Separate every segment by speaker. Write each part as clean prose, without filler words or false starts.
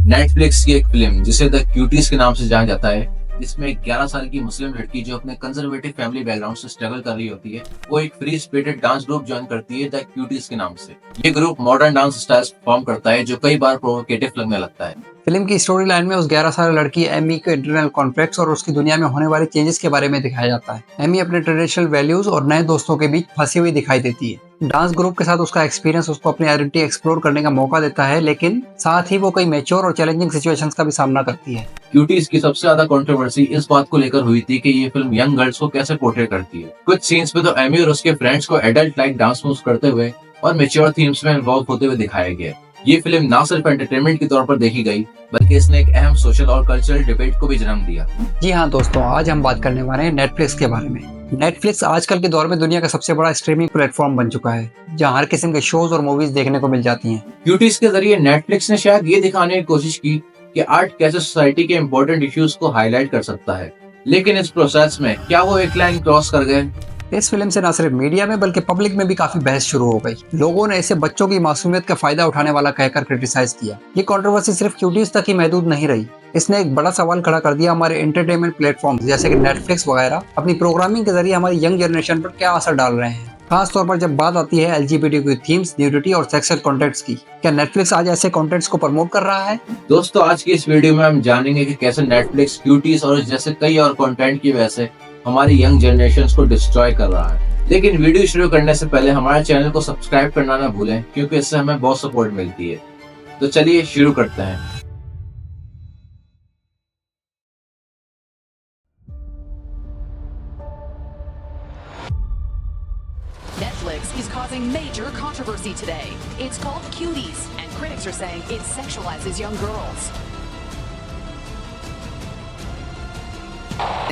Speaker 1: Netflix की एक film जिसे द क्यूटीज के नाम से जाना जाता है, जिसमें एक 11 साल की मुस्लिम लड़की जो अपने कंजर्वेटिव फैमिली बैकग्राउंड से स्ट्रगल कर रही होती है, वो एक free spirited dance group join करती है द क्यूटीज के नाम से। ये group modern dance styles perform करता है जो कई बार प्रोवोकेटिव लगने लगता है।
Speaker 2: फिल्म की स्टोरी लाइन में उस 11 साल लड़की एमी के इंटरनल कॉन्फ्लिक्ट्स और उसकी दुनिया में होने वाले चेंजेस के बारे में दिखाया जाता है। एमी अपने ट्रेडिशनल वैल्यूज और नए दोस्तों के बीच फंसी हुई दिखाई देती है। डांस ग्रुप के साथ उसका एक्सपीरियंस उसको अपनी आइडेंटिटी एक्सप्लोर करने का मौका देता है, लेकिन साथ ही वो कई मैच्योर और चैलेंजिंग सिचुएशंस का भी सामना करती है।
Speaker 1: क्यूटीज की सबसे ज्यादा कंट्रोवर्सी इस बात को लेकर हुई थी कि ये फिल्म यंग गर्ल्स को कैसे पोर्ट्रेट करती है। कुछ सीन्स में तो एमी और उसके फ्रेंड्स को एडल्ट लाइक डांस मूव्स करते हुए और मैच्योर थीम्स में इन्वॉल्व होते हुए दिखाया गया। ये फिल्म ना सिर्फ एंटरटेनमेंट के तौर पर देखी गई, बल्कि इसने एक अहम सोशल और कल्चरल डिबेट को भी जन्म दिया।
Speaker 2: जी हाँ दोस्तों, आज हम बात करने वाले हैं नेटफ्लिक्स के बारे में। नेटफ्लिक्स आजकल के दौर में दुनिया का सबसे बड़ा स्ट्रीमिंग प्लेटफॉर्म बन चुका है, जहाँ हर किस्म के शोज और मूवीज देखने को मिल जाती हैं।
Speaker 1: क्यूटीज के जरिए नेटफ्लिक्स ने शायद ये दिखाने की कोशिश की कि आर्ट कैसे सोसाइटी के इम्पोर्टेंट इश्यूज को हाईलाइट कर सकता है, लेकिन इस प्रोसेस में क्या वो एक लाइन क्रॉस कर गए?
Speaker 2: इस फिल्म से न सिर्फ मीडिया में बल्कि पब्लिक में भी काफी बहस शुरू हो गई। लोगों ने इसे बच्चों की मासूमियत का फायदा उठाने वाला कहकर क्रिटिसाइज किया। ये कंट्रोवर्सी सिर्फ क्यूटीज तक ही महदूद नहीं रही, इसने एक बड़ा सवाल खड़ा कर दिया हमारे एंटरटेनमेंट प्लेटफॉर्म जैसे कि नेटफ्लिक्स वगैरह अपनी प्रोग्रामिंग के जरिए हमारी यंग जनरेशन पर क्या असर डाल रहे हैं। खास तौर पर जब बात आती है एलजीबीटीक्यू थीम्स, न्यूडिटी और सेक्सुअल कंटेंट्स की। क्या नेटफ्लिक्स आज ऐसे कंटेंट्स को प्रमोट कर रहा है?
Speaker 1: दोस्तों, आज की इस वीडियो में हम जानेंगे कि कैसे नेटफ्लिक्स क्यूटीज और जैसे कई और कंटेंट की वजह से हमारी यंग जनरेशन को डिस्ट्रॉय कर रहा है। लेकिन वीडियो शुरू करने से पहले हमारे चैनल को सब्सक्राइब करना ना भूलें, क्योंकि इससे हमें बहुत सपोर्ट मिलती है। तो चलिए शुरू करते हैं।
Speaker 3: Netflix is causing major controversy today. It's called Cuties, and critics are saying it sexualizes young girls.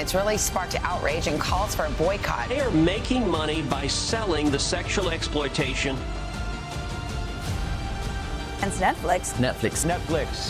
Speaker 4: It's really sparked outrage and calls for a boycott.
Speaker 5: They are making money by selling the sexual exploitation.
Speaker 4: And Netflix.
Speaker 5: Netflix.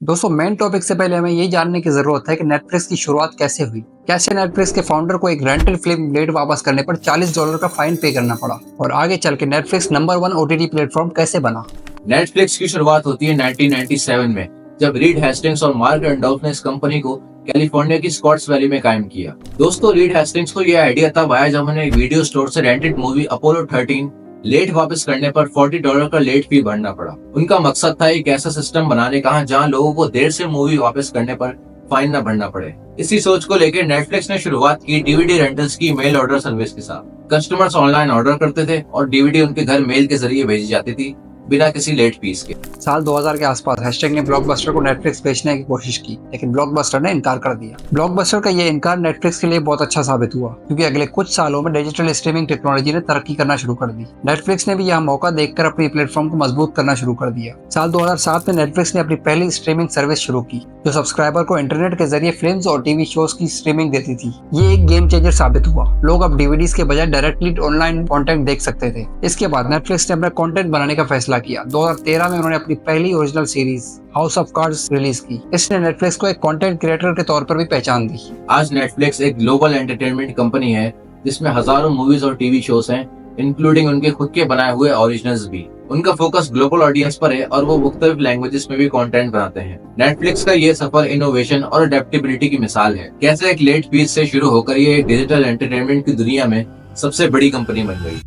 Speaker 2: दोस्तों, main topic से पहले हमें ये जानने की जरूरत है कि नेटफ्लिक्स की शुरुआत कैसे हुई। कैसे नेटफ्लिक्स के फाउंडर को एक रेंटल फिल्म ब्लेड वापस करने पर $40 का फाइन पे करना पड़ा, और आगे चल के नेटफ्लिक्स नंबर 1 ओटीटी प्लेटफॉर्म कैसे बना।
Speaker 1: नेटफ्लिक्स की शुरुआत होती है 1997 में, जब रीड हेस्टिंग्स और मार्क रैंडोल्फ ने इस कंपनी को कैलिफोर्निया की स्कॉट्स वैली में कायम किया। दोस्तों, रीड हेस्टिंग्स को यह आइडिया तब आया जब उन्हें वीडियो स्टोर से रेंटेड मूवी अपोलो 13 लेट वापस करने पर $40 का लेट फी भरना पड़ा। उनका मकसद था एक ऐसा सिस्टम बनाने का जहां लोगों को देर से मूवी वापस करने पर फाइन न भरना पड़े। इसी सोच को लेकर नेटफ्लिक्स ने शुरुआत की डीवीडी रेंटल्स की मेल ऑर्डर सर्विस के साथ। कस्टमर्स ऑनलाइन ऑर्डर करते थे और डीवीडी उनके घर मेल के जरिए भेजी जाती थी, बिना किसी लेट फीस के।
Speaker 2: साल 2000 के आसपास हैशटैग ने ब्लॉकबस्टर को नेटफ्लिक्स बेचने की कोशिश की, लेकिन ब्लॉकबस्टर ने इनकार कर दिया। ब्लॉकबस्टर का ये इनकार नेटफ्लिक्स के लिए बहुत अच्छा साबित हुआ, क्योंकि अगले कुछ सालों में डिजिटल स्ट्रीमिंग टेक्नोलॉजी ने तरक्की करना शुरू कर दी। नेटफ्लिक्स ने भी यह मौका देखकर अपनी प्लेटफॉर्म को मजबूत करना शुरू कर दिया। साल 2007 में नेटफ्लिक्स ने अपनी पहली स्ट्रीमिंग सर्विस शुरू की, जो सब्सक्राइबर को इंटरनेट के जरिए फिल्म्स और टीवी शोज की स्ट्रीमिंग देती थी। ये एक गेम चेंजर साबित हुआ। लोग अब डीवीडीज के बजाय डायरेक्टली ऑनलाइन कंटेंट देख सकते थे। इसके बाद नेटफ्लिक्स ने अपना कंटेंट बनाने का फैसला किया। 2013 में उन्होंने अपनी पहली original series house of cards release की। इसने नेटफ्लिक्स को एक कंटेंट क्रिएटर के तौर पर भी पहचान दी।
Speaker 1: आज नेटफ्लिक्स एक ग्लोबल एंटरटेनमेंट कंपनी है, जिसमें हजारों मूवीज और टीवी शोज हैं, इंक्लूडिंग उनके खुद के बनाए हुए ओरिजिनल्स भी। उनका फोकस ग्लोबल ऑडियंस पर है और वो मुख्तलिफ लैंग्वेजेस में भी कंटेंट बनाते हैं। नेटफ्लिक्स का ये सफर इनोवेशन और अडेप्टेबिलिटी की मिसाल है। कैसे एक लेट फीस से शुरू होकर ये डिजिटल एंटरटेनमेंट की दुनिया में सबसे बड़ी कंपनी बन गई।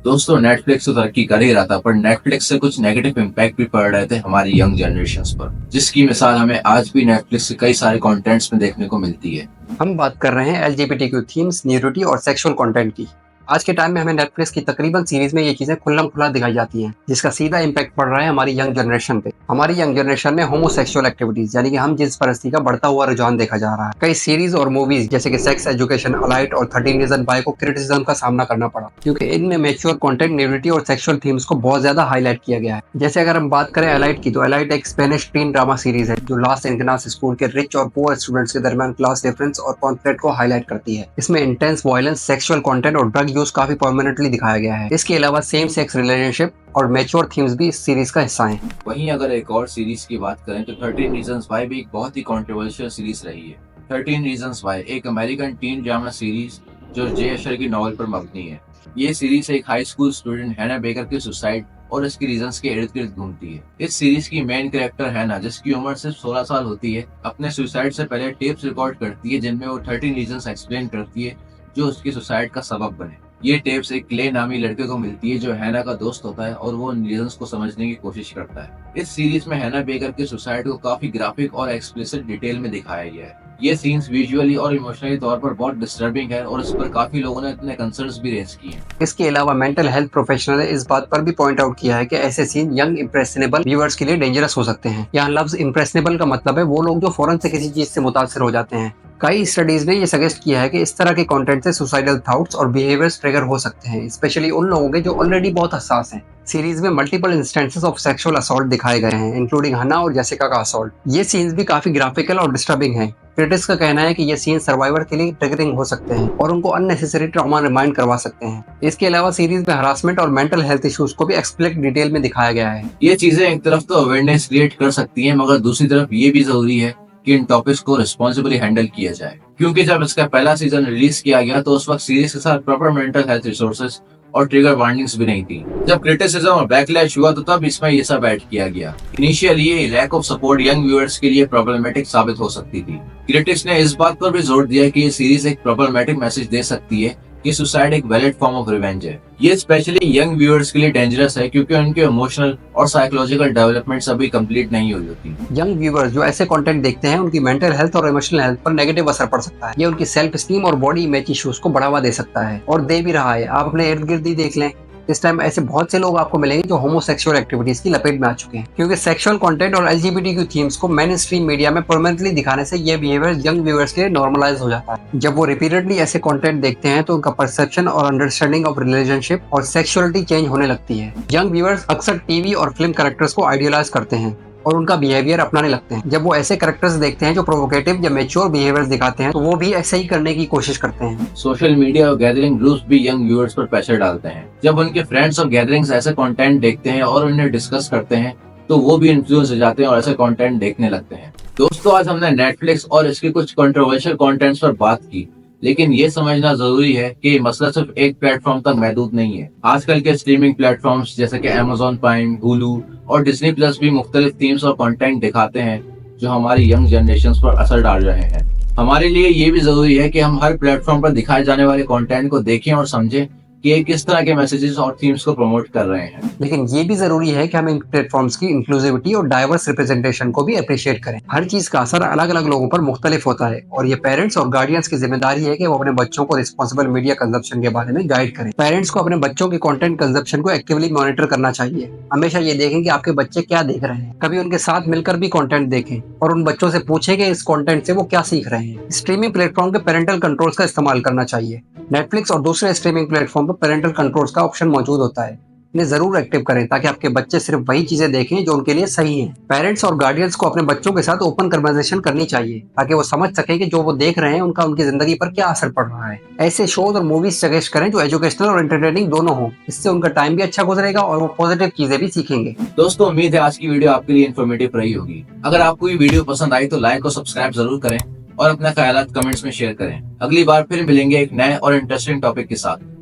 Speaker 1: दोस्तों, नेटफ्लिक्स तो तरक्की कर ही रहा था, पर नेटफ्लिक्स से कुछ नेगेटिव इम्पैक्ट भी पड़ रहे थे हमारी यंग जनरेशन पर, जिसकी मिसाल हमें आज भी नेटफ्लिक्स के कई सारे कंटेंट्स में देखने को मिलती है।
Speaker 2: हम बात कर रहे हैं एलजीबीटीक्यू थीम्स, न्यूडिटी और सेक्सुअल कंटेंट की। आज के टाइम में हमें नेटफ्लिक्स की तकरीबन सीरीज में ये चीजें खुल्लम खुला दिखाई जाती हैं, जिसका सीधा इम्पैक्ट पड़ रहा है हमारी यंग जनरेशन पे। हमारी यंग जनरेशन में होमोसेक्सुअल एक्टिविटीज यानी कि हम जिस परस्ती का बढ़ता हुआ रुझान देखा जा रहा है। कई सीरीज और मूवीज जैसे कि सेक्स एजुकेशन, अलाइट और 13 रीजन वाई को क्रिटिसिज्म का सामना करना पड़ा, क्योंकि इनमें मैच्योर कंटेंट, न्यूडिटी और सेक्सुअल थीम्स को बहुत ज्यादा हाईलाइट किया गया है। जैसे अगर हम बात करें अलाइट की, तो अलाइट एक स्पेनिश टीन ड्रामा सीरीज है जो लास एंजेलिस स्कूल के रिच और पुअर स्टूडेंट्स के दरमियान क्लास डिफरेंस और कॉन्फ्लिक्ट को हाईलाइट करती है। इसमें इंटेंस वायलेंस, सेक्सुअल कंटेंट और ड्रग यूज काफी परमानेंटली दिखाया गया है। इसके अलावा सेम सेक्स रिलेशनशिप और मैच्योर थीम्स भी इस सीरीज का हिस्सा हैं।
Speaker 1: वहीं अगर एक और सीरीज की बात करें तो 13 रीजंस वाई भी एक बहुत ही कंट्रोवर्शियल सीरीज रही है। 13 रीजंस वाई एक अमेरिकन टीन ड्रामा सीरीज जो जे एशर की नॉवल पर मबनी है। ये सीरीज एक हाई स्कूल स्टूडेंट हैना बेकर के सुसाइड और इसके रीजंस के इर्द गिर्द घूमती है। इस सीरीज की मेन कैरेक्टर हैना, जिसकी उम्र सिर्फ 16 साल होती है, अपने सुसाइड से पहले टेप्स रिकॉर्ड करती है जिनमें वो 13 रीजंस एक्सप्लेन करती है जो उसकी सुसाइड का सबब बने। ये टेप्स एक क्ले नामी लड़के को मिलती है जो हैना का दोस्त होता है और वो उन रीजंस को समझने की कोशिश करता है। इस सीरीज में हैना बेकर के सुसाइड को काफी ग्राफिक और एक्सप्लिसिट डिटेल में दिखाया गया है। ये सीन्स विजुअली और इमोशनली तौर पर बहुत डिस्टर्बिंग है और इस पर काफी लोगों ने अपने कंसर्न्स भी रेज किए हैं।
Speaker 2: इसके अलावा मेंटल हेल्थ प्रोफेशनल ने इस बात पर भी पॉइंट आउट किया है कि ऐसे सीन यंग इम्प्रेशनेबल व्यूअर्स के लिए डेंजरस हो सकते हैं। यहाँ लफ्ज इम्प्रेशनेबल का मतलब है वो लोग जो फौरन से किसी चीज से मुतासिर हो जाते हैं। कई स्टडीज ने ये सजेस्ट किया है कि इस तरह के कंटेंट से सुसाइडल थॉट्स और बिहेवियर्स ट्रिगर हो सकते हैं, स्पेशली उन लोगों के जो ऑलरेडी बहुत हसास हैं। सीरीज में multiple instances of sexual assault दिखाए गए हैं, इंक्लूडिंग हन्ना और जेसिका का असॉल्ट। ये सीन्स भी काफी ग्राफिकल और डिस्टर्बिंग हैं। क्रिटिक्स का कहना है कि ये सीन सर्वाइवर के लिए ट्रिगरिंग हो सकते हैं और उनको अननेसेसरी ट्रॉमा रिमाइंड करवा सकते हैं। इसके अलावा सीरीज में हरासमेंट और मेंटल हेल्थ इश्यूज को भी एक्सप्लिसिट डिटेल में दिखाया गया है।
Speaker 1: ये चीजें एक तरफ तो अवेयरनेस क्रिएट कर सकती हैं, मगर दूसरी तरफ ये भी जरूरी है कि इन टॉपिक्स को रिस्पॉन्सिबली हैंडल किया जाए, क्योंकि जब इसका पहला सीजन रिलीज किया गया तो उस वक्त सीरीज के साथ प्रॉपर मेंटल हेल्थ रिसोर्सेज और ट्रिगर वार्निंग्स भी नहीं थी। जब क्रिटिसिज्म और बैकलैश हुआ तो तब इसमें ये सब ऐड किया गया। इनिशियली ये lack of support young viewers के लिए प्रॉब्लमेटिक साबित हो सकती थी। क्रिटिक्स ने इस बात पर भी जोर दिया कि ये सीरीज एक प्रॉब्लमेटिक मैसेज दे सकती है कि सुसाइड एक वैलिड फॉर्म ऑफ रिवेंज है। ये स्पेशली यंग व्यूअर्स के लिए डेंजरस है क्योंकि उनके इमोशनल और साइकोलॉजिकल डेवलपमेंट अभी कंप्लीट नहीं हुई होती।
Speaker 2: यंग व्यूअर्स जो ऐसे कंटेंट देखते हैं उनकी मेंटल हेल्थ और इमोशनल हेल्थ पर नेगेटिव असर पड़ सकता है। ये उनकी सेल्फ स्टीम और बॉडी इमेज इश्यूज को बढ़ावा दे सकता है और दे भी रहा है। आप अपने इर्द गिर्द ही देख लें, इस टाइम ऐसे बहुत से लोग आपको मिलेंगे जो होमोसेक्सुअल एक्टिविटीज की लपेट में आ चुके हैं, क्योंकि सेक्सुअल कंटेंट और एलजीबीटीक्यू थीम्स को मेन स्ट्रीम मीडिया में परमानेंटली दिखाने से ये बिहेवियर यंग व्यूअर्स के लिए नॉर्मलाइज हो जाता है। जब वो रिपीटेडली ऐसे कंटेंट देखते हैं तो उनका परसेप्शन और अंडरस्टैंडिंग ऑफ रिलेशनशिप और सेक्सुअलिटी चेंज होने लगती है। यंग व्यूअर्स अक्सर टीवी और फिल्म कैरेक्टर्स को आइडियलाइज करते हैं और उनका बिहेवियर अपनाने लगते हैं। जब वो ऐसे कैरेक्टर्स देखते हैं जो प्रोवोकेटिव या मैच्योर बिहेवियर्स दिखाते हैं तो वो भी ऐसे ही करने की कोशिश करते हैं।
Speaker 1: सोशल मीडिया और गैदरिंग ग्रुप्स भी यंग व्यूअर्स पर प्रेशर डालते हैं। जब उनके फ्रेंड्स और गैदरिंग्स ऐसे कंटेंट देखते हैं और उन्हें डिस्कस करते हैं तो वो भी इन्फ्लुएंस हो जाते हैं और ऐसे कंटेंट देखने लगते हैं। दोस्तों, आज हमने नेटफ्लिक्स और इसके कुछ कंट्रोवर्शियल कंटेंट्स पर बात की, लेकिन ये समझना जरूरी है कि ये मसला सिर्फ एक प्लेटफॉर्म तक महदूद नहीं है। आजकल के स्ट्रीमिंग प्लेटफॉर्म्स जैसे कि Amazon प्राइम, Hulu और Disney Plus भी मुख्तलिफ थीम्स और कंटेंट दिखाते हैं जो हमारी यंग जनरेशन पर असर डाल रहे हैं। हमारे लिए ये भी जरूरी है कि हम हर प्लेटफॉर्म पर दिखाए जाने वाले कंटेंट को देखें और समझें कि ये किस तरह के मैसेजेस और थीम्स को प्रमोट कर रहे हैं।
Speaker 2: लेकिन ये भी जरूरी है कि हम इन प्लेटफॉर्म्स की इंक्लूसिविटी और डाइवर्स रिप्रेजेंटेशन को भी अप्रिशिएट करें। हर चीज का असर अलग अलग लोगों पर मुख्तलिफ होता है और ये पेरेंट्स और गार्डियंस की जिम्मेदारी है कि वो अपने बच्चों को रिस्पॉन्सिबल मीडिया कंजप्शन के बारे में गाइड करें। पेरेंट्स को अपने बच्चों के कंटेंट कंजप्शन को एक्टिवली मॉनिटर करना चाहिए। हमेशा ये देखें कि आपके बच्चे क्या देख रहे हैं, कभी उनके साथ मिलकर भी कंटेंट देखें और उन बच्चों से पूछें कि इस कंटेंट से वो क्या सीख रहे हैं। स्ट्रीमिंग प्लेटफॉर्म के पेरेंटल कंट्रोल्स का इस्तेमाल करना चाहिए। नेटफ्लिक्स और दूसरे स्ट्रीमिंग प्लेटफॉर्म पर पेरेंटल कंट्रोल्स का ऑप्शन मौजूद होता है। इन्हें जरूर एक्टिव करें ताकि आपके बच्चे सिर्फ वही चीजें देखें जो उनके लिए सही हैं। पेरेंट्स और गार्डियंस को अपने बच्चों के साथ ओपन कन्वर्सेशन करनी चाहिए ताकि वो समझ सके कि जो वो देख रहे हैं उनका उनकी जिंदगी पर क्या असर पड़ रहा है। ऐसे शोज और मूवीज सजेस्ट करें जो एजुकेशनल और एंटरटेनिंग दोनों हो। इससे उनका टाइम भी अच्छा गुजरेगा और वो पॉजिटिव चीजें भी सीखेंगे।
Speaker 1: दोस्तों, उम्मीद है आज की वीडियो आपके लिए इन्फॉर्मेटिव रही होगी। अगर आपको ये वीडियो पसंद आई तो लाइक और सब्सक्राइब जरूर करें और अपना ख्यालात कमेंट्स में शेयर करें। अगली बार फिर मिलेंगे एक नए और इंटरेस्टिंग टॉपिक के साथ।